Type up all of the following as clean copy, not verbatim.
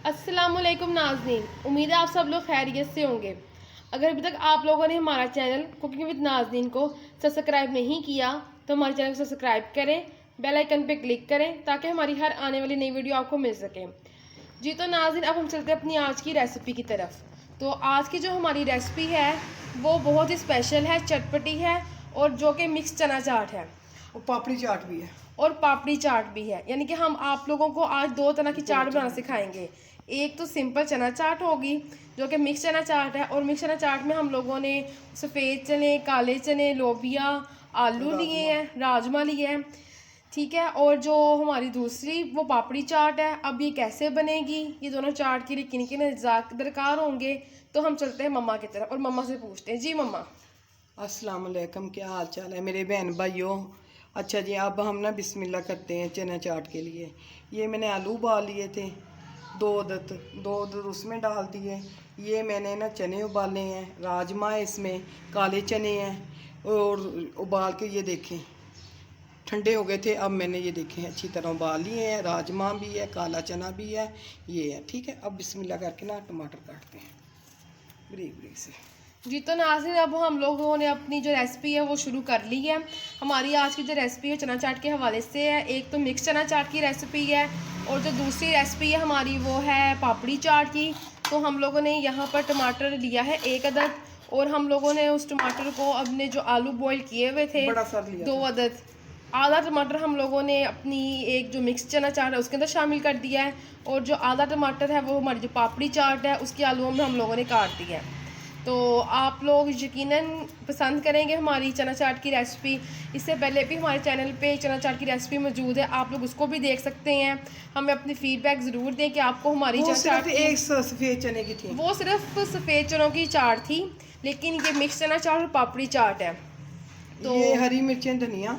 अस्सलामुअलैकुम नाज़रीन, उम्मीद है आप सब लोग खैरियत से होंगे। अगर अभी तक आप लोगों ने हमारा चैनल कुकिंग विद नाज़रीन को सब्सक्राइब नहीं किया तो हमारे चैनल को सब्सक्राइब करें, बेल आइकन पे क्लिक करें ताकि हमारी हर आने वाली नई वीडियो आपको मिल सके। जी तो नाज़रीन, अब हम चलते हैं अपनी आज की रेसिपी की तरफ। तो आज की जो हमारी रेसिपी है वो बहुत ही स्पेशल है, चटपटी है और जो कि मिक्स चना चाट है और पापड़ी चाट भी है। और पापड़ी चाट भी है। यानी कि हम आप लोगों को आज दो तरह की चाट बनाना सिखाएंगे। एक तो सिंपल चना चाट होगी जो कि मिक्स चना चाट है, और मिक्स चना चाट में हम लोगों ने सफ़ेद चने, काले चने, लोबिया, आलू लिए हैं, राजमा लिए हैं, ठीक है। और जो हमारी दूसरी वो पापड़ी चाट है। अब ये कैसे बनेगी, ये दोनों चाट के लिए किन किन अज्जा दरकार होंगे, तो हम चलते हैं मम्मा की तरफ और मम्मा से पूछते हैं। जी मम्मा। अस्सलाम वालेकुम, क्या हाल चाल है मेरे बहन भाइयों। अच्छा जी, अब हम ना बिस्मिल्लाह करते हैं चना चाट के लिए। ये मैंने आलू उबाल लिए थे, दो अदद उसमें डाल दिए। ये मैंने ना चने उबाले हैं, राजमा है इसमें, काले चने हैं और उबाल के ये देखें ठंडे हो गए थे। अब मैंने ये देखें अच्छी तरह उबाल लिए हैं। राजमा भी है, काला चना भी है, ये है, ठीक है। अब बिस्मिल्लाह करके ना टमाटर काटते हैं बारीक बारीक से। जी तो नाज़रीन, अब हम लोगों ने अपनी जो रेसिपी है वो शुरू कर ली है। हमारी आज की जो रेसिपी है चना चाट के हवाले से है। एक तो मिक्स चना चाट की रेसिपी है और जो दूसरी रेसिपी है हमारी वो है पापड़ी चाट की। तो हम लोगों ने यहाँ पर टमाटर लिया है 1 अदद, और हम लोगों ने उस टमाटर को अपने जो आलू बॉईल किए हुए थे बड़ा सर लिया 2 अदद, आधा टमाटर हम लोगों ने अपनी एक जो मिक्स चना चाट है उसके अंदर शामिल कर दिया है, और जो आधा टमाटर है वो हमारी जो पापड़ी चाट है उसके आलूओं में हम लोगों ने काट दिया है। तो आप लोग यकीनन पसंद करेंगे हमारी चना चाट की रेसिपी। इससे पहले भी हमारे चैनल पे चना चाट की रेसिपी मौजूद है, आप लोग उसको भी देख सकते हैं। हमें अपनी फीडबैक ज़रूर दें कि आपको हमारी चना चाट एक सफ़ेद चने की थी, वो सिर्फ सफ़ेद चनों की चाट थी, लेकिन ये मिक्स चना चाट और पापड़ी चाट है। तो ये हरी मिर्चें, धनिया।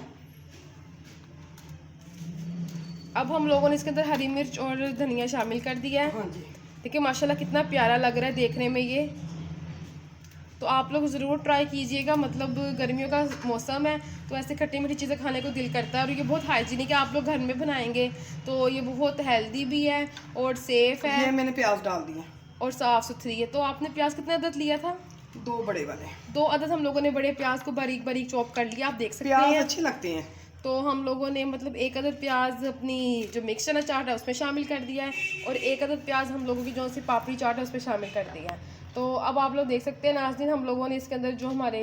अब हम लोगों ने इसके अंदर हरी मिर्च और धनिया शामिल कर दिया है। हाँ जी, देखिए माशाल्लाह कितना प्यारा लग रहा है देखने में ये। तो आप लोग ज़रूर ट्राई कीजिएगा, मतलब गर्मियों का मौसम है तो ऐसे खट्टी मीठी चीज़ें खाने को दिल करता है, और ये बहुत हाइजीनिक है। आप लोग घर में बनाएंगे तो ये बहुत हेल्दी भी है और सेफ़ है। ये मैंने प्याज डाल दिया और साफ़ सुथरी है। तो आपने प्याज कितने अदद लिया था? 2 बड़े वाले। 2 अदद हम लोगों ने बड़े प्याज को बारीक बारीक चॉप कर लिया, आप देख सकते प्याज हैं। अच्छे लगते हैं। तो हम लोगों ने मतलब 1 अदद प्याज अपनी जो मिक्स चना चाट है उसमें शामिल कर दिया है, और 1 अदद प्याज हम लोगों की जो सी पापड़ी चाट है उसमें शामिल कर दिया है। तो अब आप लोग देख सकते हैं नाज़रीन, हम लोगों ने इसके अंदर जो हमारे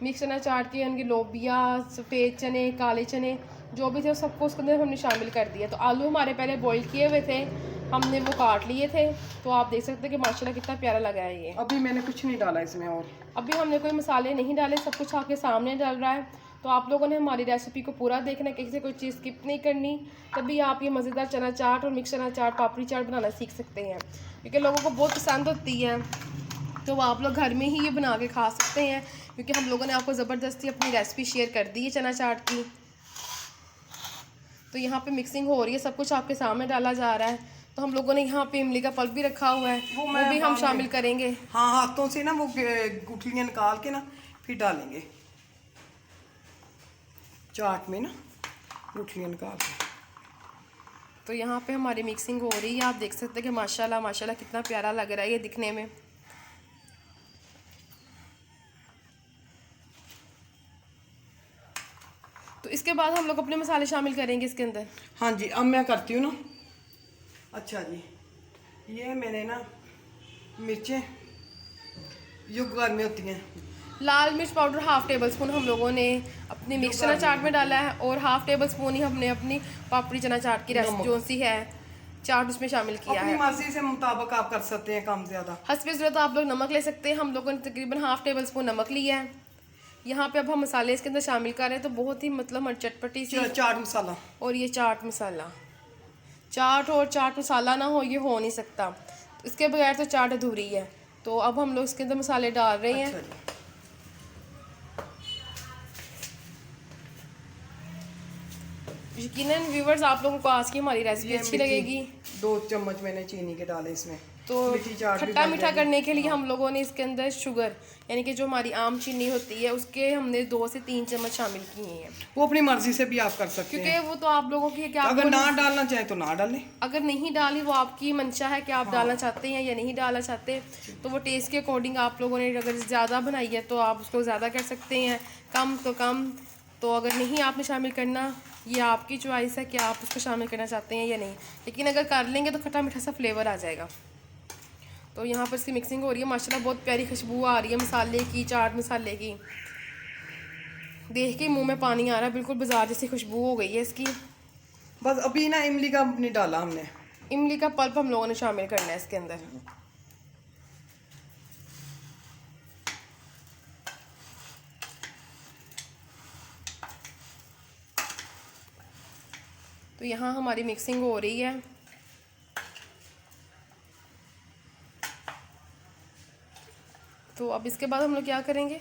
मिक्स चना चाट के उनके लोबिया, सफ़ेद चने, काले चने जो भी थे सबको उसके अंदर हमने शामिल कर दिया। तो आलू हमारे पहले बॉईल किए हुए थे, हमने वो काट लिए थे। तो आप देख सकते हैं कि माशाल्लाह कितना प्यारा लगा है ये। अभी मैंने कुछ नहीं डाला इसमें, और अभी हमने कोई मसाले नहीं डाले, सब कुछ आपके सामने डल रहा है। तो आप लोगों ने हमारी रेसिपी को पूरा देखना है, किसी से कोई चीज़ स्किप नहीं करनी, तभी आप ये मज़ेदार चना चाट और मिक्स चना चाट, पापड़ी चाट बनाना सीख सकते हैं, क्योंकि लोगों को बहुत पसंद होती है। तो आप लोग घर में ही ये बना के खा सकते हैं, क्योंकि हम लोगों ने आपको ज़बरदस्ती अपनी रेसिपी शेयर कर दी है चना चाट की। तो यहाँ पे मिक्सिंग हो रही है, सब कुछ आपके सामने डाला जा रहा है। तो हम लोगों ने यहाँ पे इमली का पल्प भी रखा हुआ है, वो भी हम शामिल करेंगे। हाँ, हाथों से ना वो गुठलियाँ निकाल के ना फिर डालेंगे चाट में ना, गुठलियाँ निकाल के। तो यहाँ पे हमारी मिक्सिंग हो रही है, आप देख सकते हैं कि माशाल्लाह माशाल्लाह कितना प्यारा लग रहा है ये दिखने में। तो इसके बाद हम लोग अपने मसाले शामिल करेंगे इसके अंदर। हाँ जी, अब मैं करती हूँ ना। अच्छा जी, ये मैंने ना मिर्चें जो घर में होती हैं, लाल मिर्च पाउडर 1/2 टेबल स्पून हम लोगों ने अपनी मिक्स चना चाट में डाला है, और 1/2 टेबल स्पून ही हमने अपनी पापड़ी चना चाट की रेसिपी जो सी है चाट उसमें शामिल किया अपनी है। मर्जी से मुताबिक आप कर सकते हैं, कम ज़्यादा। हस्बे ज़रूरत आप लोग नमक ले सकते हैं, हम लोगों ने तकरीबन 1/2 टेबल स्पून नमक लिया है। यहाँ पे अब हम मसाले इसके अंदर शामिल कर रहे हैं, तो बहुत ही मतलब चटपटी सी चाट मसाला। और ये चाट मसाला, चाट और चाट मसाला ना हो ये हो नहीं सकता, इसके बगैर तो चाट अधूरी है। तो अब हम लोग इसके अंदर मसाले डाल रहे हैं। अच्छा, यकीनन व्यूवर्स आप लोगों को आज की हमारी रेसिपी अच्छी लगेगी। 2 चम्मच मैंने चीनी के डाले इसमें, तो मीठी चाट भी खट्टा बन मीठा जाएगी। करने के लिए हम लोगों ने इसके अंदर शुगर यानी कि जो हमारी आम चीनी होती है उसके हमने 2 से 3 चम्मच शामिल किए हैं, वो अपनी मर्जी से भी आप कर सकते हैं। क्योंकि वो तो आप लोगों की है कि आप अगर लोगों ना ने- डालना चाहे तो ना डालें। अगर नहीं डाली वो आपकी मंशा है कि आप डालना चाहते हैं या नहीं डालना चाहते, तो वो टेस्ट के अकॉर्डिंग आप लोगों ने अगर ज़्यादा बनाई है तो आप उसको ज़्यादा कर सकते हैं, कम तो कम। तो अगर नहीं आपने शामिल करना, ये आपकी चॉइस है कि आप उसको शामिल करना चाहते हैं या नहीं, लेकिन अगर कर लेंगे तो खट्टा मीठा सा फ्लेवर आ जाएगा। तो यहाँ पर इसकी मिक्सिंग हो रही है, माशाल्लाह बहुत प्यारी खुशबू आ रही है मसाले की, चाट मसाले की। देख के मुंह में पानी आ रहा है, बिल्कुल बाजार जैसी खुशबू हो गई है इसकी। बस अभी ना इमली का नहीं डाला हमने। इमली का पल्प हम लोगों ने शामिल करना है इसके अंदर। तो यहाँ हमारी मिक्सिंग हो रही है। तो अब इसके बाद हम लोग क्या करेंगे?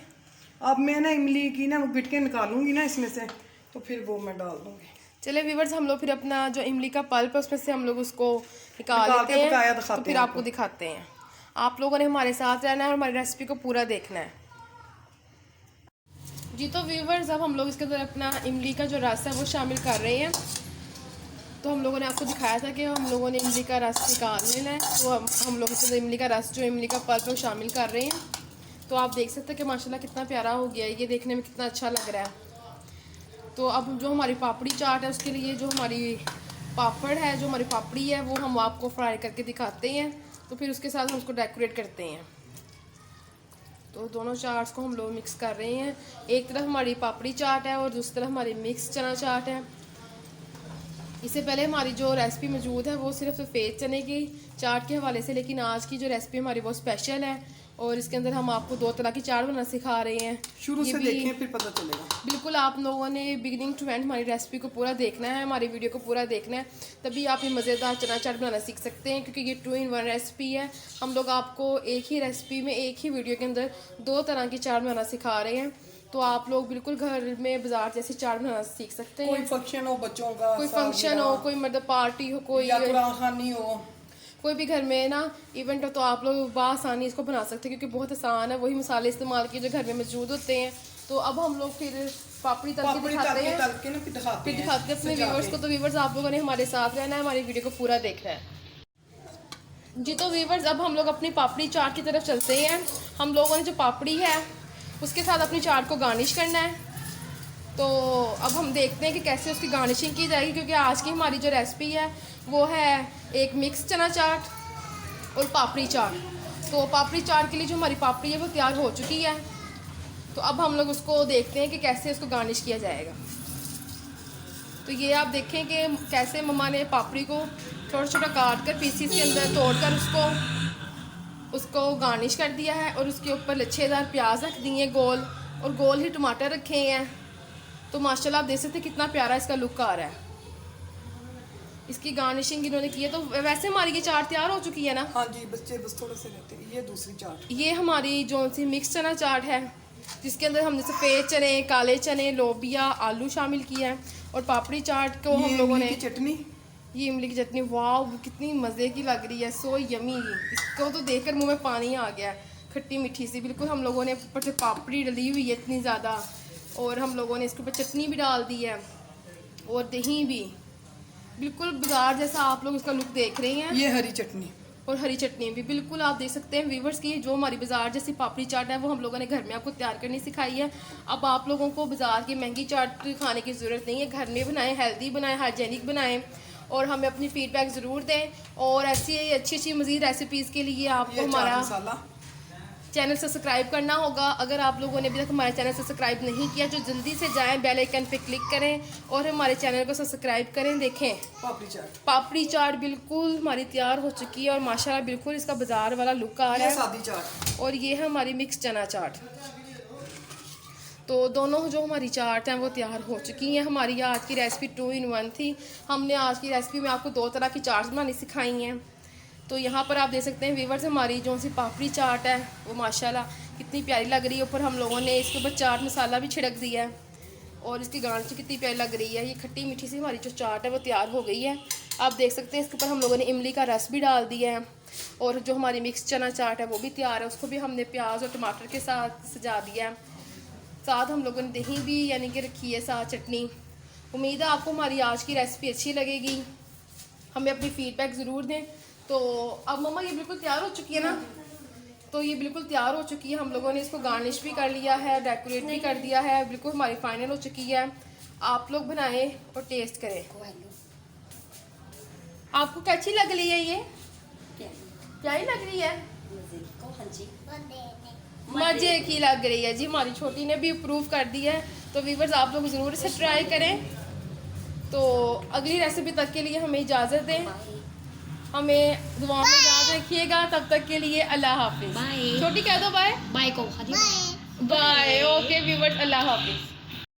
अब मैं ना इमली की ना वो गिटके निकालूंगी ना इसमें से, तो फिर वो मैं डाल दूंगी। चले व्यूवर्स, हम लोग फिर अपना जो इमली का पल्प है उसमें से हम लोग उसको निकाल निकाल लेते के हैं, पकाया तो दिखाते फिर हैं आपको दिखाते हैं। आप लोगों ने हमारे साथ रहना है और हमारी रेसिपी को पूरा देखना है जी। तो व्यूवर्स, अब हम लोग इसके अंदर अपना इमली का जो रस है वो शामिल कर रहे हैं। तो हम लोगों ने आपको दिखाया था कि हम लोगों ने इमली का रस निकाल लेना है, तो हम लोग इसके अंदर इमली का रस जो इमली का पल्प है वो शामिल कर रहे हैं। तो आप देख सकते हैं कि माशाल्लाह कितना प्यारा हो गया है, ये देखने में कितना अच्छा लग रहा है। तो अब जो हमारी पापड़ी चाट है उसके लिए जो हमारी पापड़ है, जो हमारी पापड़ी है, वो हम आपको फ्राई करके दिखाते हैं। तो फिर उसके साथ हम उसको डेकोरेट करते हैं। तो दोनों चाट्स को हम लोग मिक्स कर रहे हैं। एक तरफ हमारी पापड़ी चाट है और दूसरी तरफ हमारी मिक्स चना चाट है। इससे पहले हमारी जो रेसिपी मौजूद है वो सिर्फ सफ़ेद चने की चाट के हवाले से, लेकिन आज की जो रेसिपी हमारी वो स्पेशल है और इसके अंदर हम आपको 2 तरह की चाट बनाना सिखा रहे हैं। शुरू ये से भी देखें फिर पता चलेगा। बिल्कुल आप लोगों ने बिगिनिंग टू एंड हमारी रेसिपी को पूरा देखना है, हमारी वीडियो को पूरा देखना है, तभी आप ये मज़ेदार चना चाट बनाना सीख सकते हैं, क्योंकि ये 2 in 1 रेसिपी है। हम लोग आपको एक ही रेसिपी में, एक ही वीडियो के अंदर 2 तरह की चाट बनाना सिखा रहे हैं। तो आप लोग बिल्कुल घर में बाजार जैसी चाट बनाना सीख सकते हैं। कोई फंक्शन हो बच्चों का, कोई फंक्शन हो, कोई मतलब पार्टी हो, कोई या कुरान खानी हो, कोई भी घर में ना इवेंट हो, तो आप लोग बआसानी इसको बना सकते हैं, क्योंकि बहुत आसान है। वही मसाले इस्तेमाल किए जो घर में मौजूद होते हैं। तो अब हम लोग फिर पापड़ी तल के दिखाते हैं, तल के ना फिर दिखाते फिर हैं दिखाते हैं अपने व्यूवर्स को। तो व्यूवर्स आप लोगों ने हमारे साथ रहना है, हमारी वीडियो को पूरा देखना है जी। तो व्यूवर्स, अब हम लोग अपनी पापड़ी चाट की तरफ चलते हैं। हम लोगों ने जो पापड़ी है उसके साथ अपनी चाट को गार्निश करना है। तो अब हम देखते हैं कि कैसे उसकी गार्निशिंग की जाएगी, क्योंकि आज की हमारी जो रेसिपी है वो है एक मिक्स चना चाट और पापड़ी चाट। तो पापड़ी चाट के लिए जो हमारी पापड़ी है वो तैयार हो चुकी है। तो अब हम लोग उसको देखते हैं कि कैसे उसको गार्निश किया जाएगा। तो ये आप देखें कि कैसे मम्मा ने पापड़ी को छोटा छोटा काट कर पीसीस के अंदर तोड़कर उसको गार्निश कर दिया है, और उसके ऊपर लच्छेदार प्याज रख दिए गोल, और गोल ही टमाटर रखे हैं। तो माशाल्लाह आप देख सकते हैं कितना प्यारा इसका लुक आ रहा है। इसकी गार्निशिंग इन्होंने की है। तो वैसे हमारी ये चाट तैयार हो चुकी है ना? हाँ जी, बच्चे बस थोड़े से रहते हैं। ये दूसरी चाट, ये हमारी जो सी मिक्स चना चाट है, जिसके अंदर हमने सफ़ेद चने, काले चने, लोबिया, आलू शामिल किया है। और पापड़ी चाट को हम लोगों ने, चटनी, ये इमली की चटनी, वाह कितनी मज़े की लग रही है, सो यमी। इसको तो देखकर मुंह में पानी आ गया, खट्टी मीठी सी बिल्कुल। हम लोगों ने ऊपर से पापड़ी डली हुई है इतनी ज़्यादा, और हम लोगों ने इसके ऊपर चटनी भी डाल दी है और दही भी, बिल्कुल बाजार जैसा आप लोग इसका लुक देख रहे हैं। ये हरी चटनी और हरी चटनी भी बिल्कुल आप देख सकते हैं व्यूवर्स की जो हमारी बाजार जैसी पापड़ी चाट है वो हम लोगों ने घर में आपको तैयार करनी सिखाई है। अब आप लोगों को बाजार की महंगी चाट खाने की ज़रूरत नहीं है, घर में बनाएं, हेल्दी बनाएं, हाइजेनिक बनाएं, और हमें अपनी फीडबैक ज़रूर दें। और ऐसी अच्छी अच्छी मज़ीद रेसिपीज़ के लिए आपको हमारा चैनल सब्सक्राइब करना होगा। अगर आप लोगों ने अभी तक हमारे चैनल सब्सक्राइब नहीं किया तो जल्दी से जाएं, बेल आइकन पे क्लिक करें और हमारे चैनल को सब्सक्राइब करें। देखें पापड़ी चाट बिल्कुल हमारी तैयार हो चुकी है, और माशाल्लाह बिल्कुल इसका बाजार वाला लुक आ रहा है। सादी चाट, और ये है हमारी मिक्स चना चाट। तो दोनों जो हमारी चाट हैं वो तैयार हो चुकी हैं। हमारी आज की रेसिपी 2 in 1 थी। हमने आज की रेसिपी में आपको 2 तरह की चाट बनानी सिखाई हैं। तो यहाँ पर आप देख सकते हैं व्यूवर्स, हमारी जो सी पापड़ी चाट है वो माशाल्लाह कितनी प्यारी लग रही है। ऊपर हम लोगों ने इसके ऊपर चाट मसाला भी छिड़क दिया है, और इसकी गांठ कितनी प्यारी लग रही है। ये खट्टी मीठी सी हमारी जो चाट है वो तैयार हो गई है। आप देख सकते हैं इसके ऊपर हम लोगों ने इमली का रस भी डाल दिया है। और जो हमारी मिक्स चना चाट है वो भी तैयार है, उसको भी हमने प्याज और टमाटर के साथ सजा दिया है। साथ हम लोगों ने दही भी यानी कि रखी है, साथ चटनी। उम्मीद है आपको हमारी आज की रेसिपी अच्छी लगेगी, हमें अपनी फीडबैक ज़रूर दें। तो अब मम्मा ये बिल्कुल तैयार हो चुकी है ना, तो ये बिल्कुल तैयार हो चुकी है। हम लोगों ने इसको गार्निश भी कर लिया है, डेकोरेट भी कर दिया है, बिल्कुल हमारी फाइनल हो चुकी है। आप लोग बनाएं और टेस्ट करें। आपको कैसी लग रही है ये? क्या ही लग रही है? मजे की लग रही है जी। हमारी छोटी ने भी अप्रूव कर दी है। तो व्यूअर्स आप लोग ज़रूर इसे ट्राई करें। तो अगली रेसिपी तक के लिए हमें इजाज़त दें, हमें दुआ में याद रखिएगा। तब तक के लिए अल्लाह हाफिज़। छोटी कह दो बाय। बाय को बाय। ओके व्यूअर्स, अल्लाह हाफिज़।